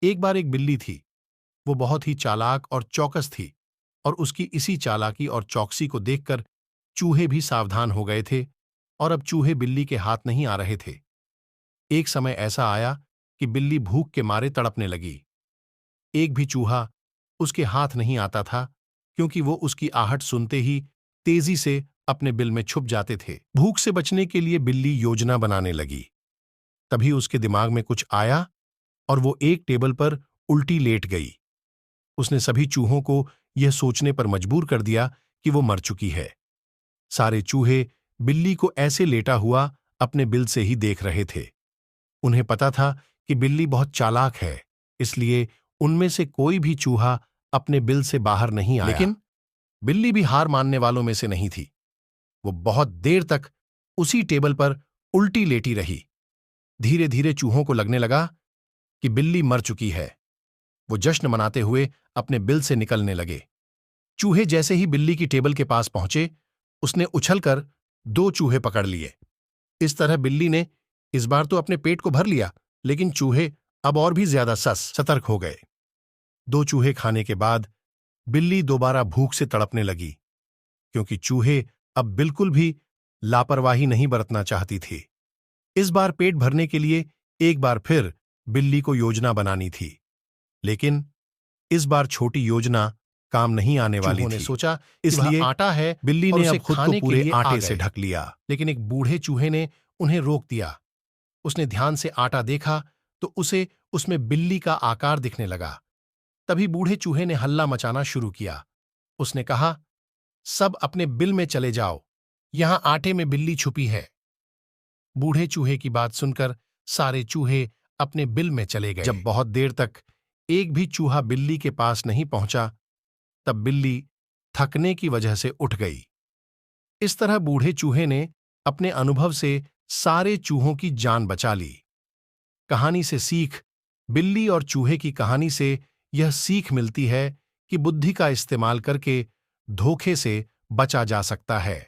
एक बार एक बिल्ली थी। वो बहुत ही चालाक और चौकस थी और उसकी इसी चालाकी और चौकसी को देखकर चूहे भी सावधान हो गए थे और अब चूहे बिल्ली के हाथ नहीं आ रहे थे। एक समय ऐसा आया कि बिल्ली भूख के मारे तड़पने लगी। एक भी चूहा उसके हाथ नहीं आता था क्योंकि वो उसकी आहट सुनते ही तेजी से अपने बिल में छुप जाते थे। भूख से बचने के लिए बिल्ली योजना बनाने लगी। तभी उसके दिमाग में कुछ आया और वो एक टेबल पर उल्टी लेट गई। उसने सभी चूहों को यह सोचने पर मजबूर कर दिया कि वो मर चुकी है। सारे चूहे बिल्ली को ऐसे लेटा हुआ अपने बिल से ही देख रहे थे। उन्हें पता था कि बिल्ली बहुत चालाक है, इसलिए उनमें से कोई भी चूहा अपने बिल से बाहर नहीं आया। लेकिन बिल्ली भी हार मानने वालों में से नहीं थी। वो बहुत देर तक उसी टेबल पर उल्टी लेटी रही। धीरे धीरे चूहों को लगने लगा कि बिल्ली मर चुकी है। वो जश्न मनाते हुए अपने बिल से निकलने लगे। चूहे जैसे ही बिल्ली की टेबल के पास पहुंचे, उसने उछलकर 2 चूहे पकड़ लिए। इस तरह बिल्ली ने इस बार तो अपने पेट को भर लिया, लेकिन चूहे अब और भी ज्यादा सतर्क हो गए। 2 चूहे खाने के बाद बिल्ली दोबारा भूख से तड़पने लगी, क्योंकि चूहे अब बिल्कुल भी लापरवाही नहीं बरतना चाहती थी। इस बार पेट भरने के लिए एक बार फिर बिल्ली को योजना बनानी थी, लेकिन इस बार छोटी योजना काम नहीं आने वाली थी। चूहों ने सोचा इसलिए आटा है, बिल्ली ने अब खुद को पूरे आटे से ढक लिया। लेकिन एक बूढ़े चूहे ने उन्हें रोक दिया। उसने ध्यान से आटा देखा तो उसे उसमें बिल्ली का आकार दिखने लगा। तभी बूढ़े चूहे ने हल्ला मचाना शुरू किया। उसने कहा, सब अपने बिल में चले जाओ, यहां आटे में बिल्ली छुपी है। बूढ़े चूहे की बात सुनकर सारे चूहे अपने बिल में चले गए। जब बहुत देर तक एक भी चूहा बिल्ली के पास नहीं पहुंचा, तब बिल्ली थकने की वजह से उठ गई। इस तरह बूढ़े चूहे ने अपने अनुभव से सारे चूहों की जान बचा ली। कहानी से सीख, बिल्ली और चूहे की कहानी से यह सीख मिलती है कि बुद्धि का इस्तेमाल करके धोखे से बचा जा सकता है।